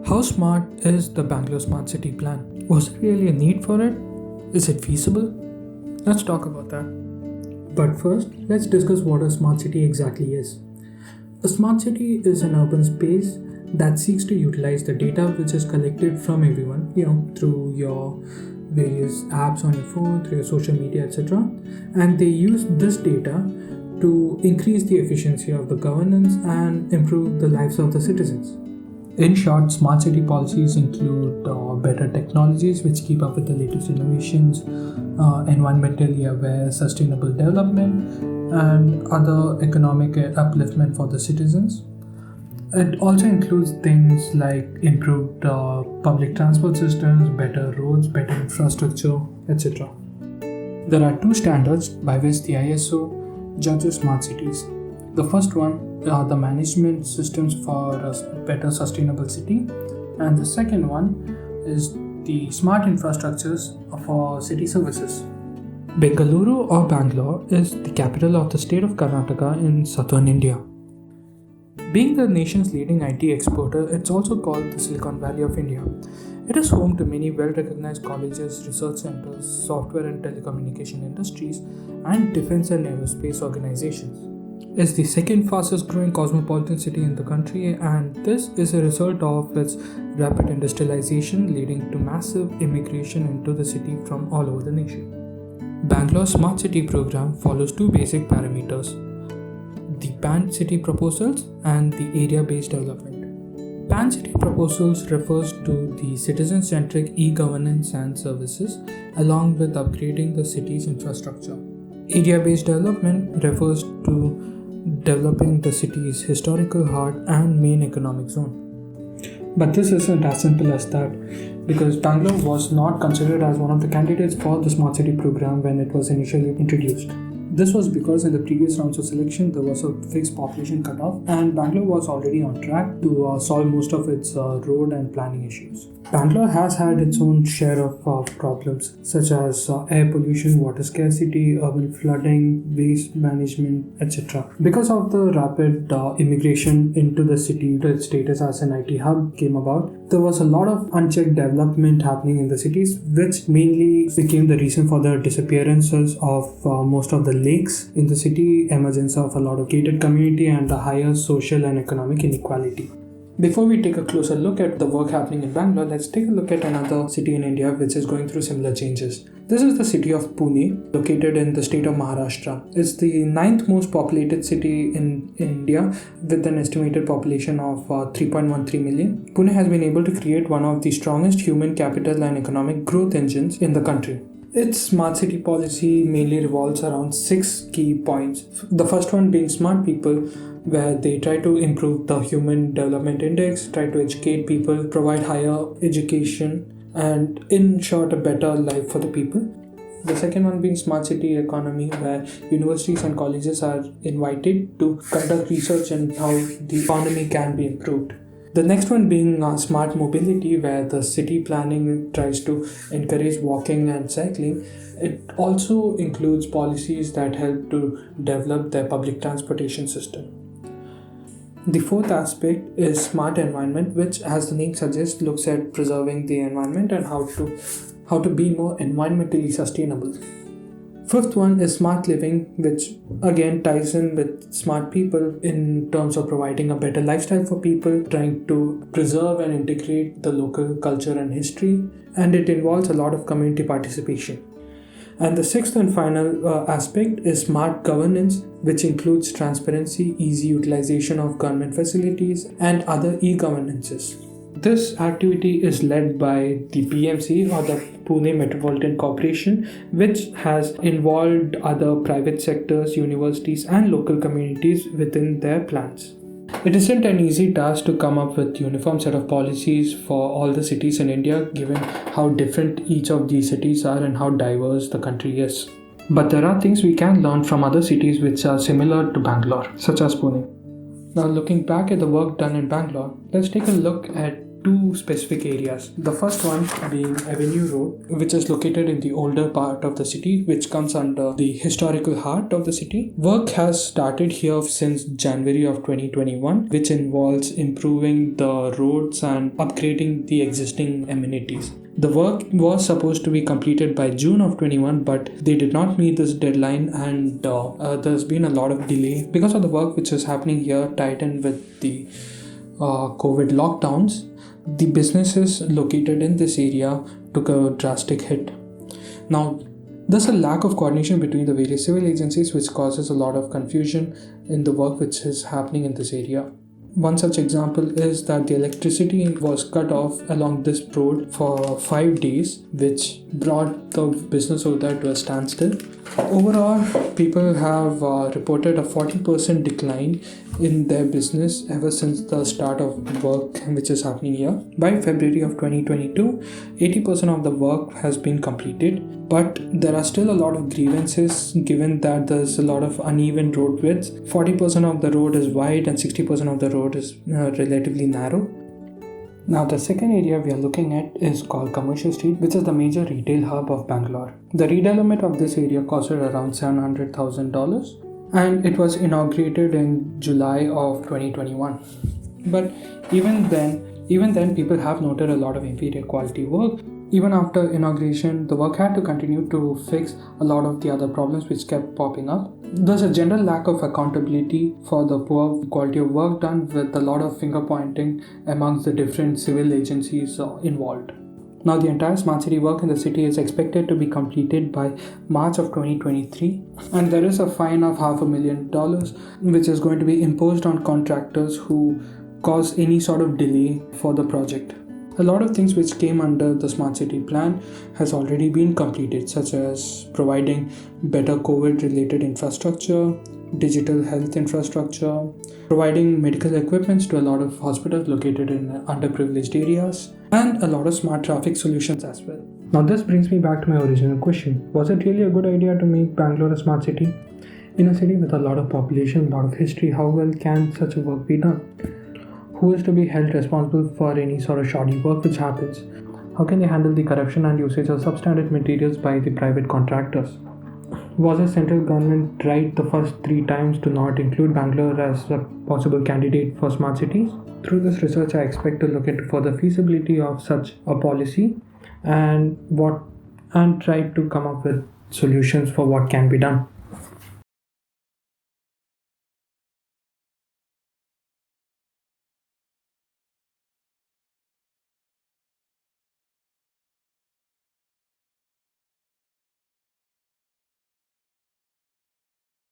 How smart is the Bangalore Smart City plan? Was there really a need for it? Is it feasible? Let's talk about that. But first, let's discuss what a smart city exactly is. A smart city is an urban space that seeks to utilize the data which is collected from everyone, through your various apps on your phone, through your social media, etc. And they use this data to increase the efficiency of the governance and improve the lives of the citizens. In short, smart city policies include better technologies which keep up with the latest innovations, environmentally aware, sustainable development, and other economic upliftment for the citizens. It also includes things like improved public transport systems, better roads, better infrastructure, etc. There are two standards by which the ISO judges smart cities. The first one are the management systems for a better sustainable city, and the second one is the smart infrastructures for city services. Bengaluru or Bangalore is the capital of the state of Karnataka in southern India. Being the nation's leading IT exporter, it's also called the Silicon Valley of India. It is home to many well-recognized colleges, research centers, software and telecommunication industries, and defense and aerospace organizations. It's the second fastest growing cosmopolitan city in the country, and this is a result of its rapid industrialization leading to massive immigration into the city from all over the nation. Bangalore's Smart City program follows two basic parameters: the PAN City proposals and the area-based development. PAN City proposals refers to the citizen-centric e-governance and services along with upgrading the city's infrastructure. Area-based development refers to developing the city's historical heart and main economic zone. But this isn't as simple as that, because Bangalore was not considered as one of the candidates for the Smart City program when it was initially introduced. This was because in the previous rounds of selection there was a fixed population cutoff, and Bangalore was already on track to solve most of its road and planning issues. Bangalore has had its own share of problems such as air pollution, water scarcity, urban flooding, waste management, etc. Because of the rapid immigration into the city, its status as an IT hub came about, there was a lot of unchecked development happening in the cities, which mainly became the reason for the disappearances of most of the lakes in the city, emergence of a lot of gated community, and the higher social and economic inequality. Before we take a closer look at the work happening in Bangalore, let's take a look at another city in India which is going through similar changes. This is the city of Pune, located in the state of Maharashtra. It's the 9th most populated city in India with an estimated population of 3.13 million. Pune has been able to create one of the strongest human capital and economic growth engines in the country. Its smart city policy mainly revolves around 6 key points. The first one being smart people, where they try to improve the human development index, try to educate people, provide higher education, and in short, a better life for the people. The second one being smart city economy, where universities and colleges are invited to conduct research on how the economy can be improved. The next one being smart mobility, where the city planning tries to encourage walking and cycling. It also includes policies that help to develop their public transportation system. The fourth aspect is smart environment, which, as the name suggests, looks at preserving the environment and how to be more environmentally sustainable. Fifth one is smart living, which again ties in with smart people in terms of providing a better lifestyle for people, trying to preserve and integrate the local culture and history, and it involves a lot of community participation. And the sixth and final aspect is smart governance, which includes transparency, easy utilization of government facilities, and other e-governances. This activity is led by the PMC, or the Pune Metropolitan Corporation, which has involved other private sectors, universities, and local communities within their plans. It isn't an easy task to come up with a uniform set of policies for all the cities in India, given how different each of these cities are and how diverse the country is. But there are things we can learn from other cities which are similar to Bangalore, such as Pune. Now, looking back at the work done in Bangalore, let's take a look at two specific areas. The first one being Avenue Road, which is located in the older part of the city, which comes under the historical heart of the city. Work has started here since January of 2021, which involves improving the roads and upgrading the existing amenities. The work was supposed to be completed by June of 21, but they did not meet this deadline, and there's been a lot of delay because of the work which is happening here, tied in with the COVID lockdowns. The businesses located in this area took a drastic hit. Now, there's a lack of coordination between the various civil agencies, which causes a lot of confusion in the work which is happening in this area. One such example is that the electricity was cut off along this road for 5 days, which brought the business over there to a standstill. Overall, people have reported a 40% decline in their business ever since the start of work which is happening here. By February of 2022, 80% of the work has been completed, but there are still a lot of grievances given that there's a lot of uneven road widths. 40% of the road is wide and 60% of the road is relatively narrow. Now, the second area we are looking at is called Commercial Street, which is the major retail hub of Bangalore. The redevelopment of this area costed around $700,000, and it was inaugurated in July of 2021. But even then, people have noted a lot of inferior quality work. Even after inauguration, the work had to continue to fix a lot of the other problems which kept popping up. There's a general lack of accountability for the poor quality of work done, with a lot of finger pointing amongst the different civil agencies involved. Now, the entire smart city work in the city is expected to be completed by March of 2023, and there is a fine of $500,000 which is going to be imposed on contractors who cause any sort of delay for the project. A lot of things which came under the smart city plan has already been completed, such as providing better COVID related infrastructure, digital health infrastructure, providing medical equipments to a lot of hospitals located in underprivileged areas, and a lot of smart traffic solutions as well. Now, this brings me back to my original question. Was it really a good idea to make Bangalore a smart city? In a city with a lot of population, a lot of history, how well can such a work be done? Who is to be held responsible for any sort of shoddy work which happens? How can they handle the corruption and usage of substandard materials by the private contractors? Was the central government right the first 3 times to not include Bangalore as a possible candidate for smart cities? Through this research, I expect to look into further feasibility of such a policy and try to come up with solutions for what can be done.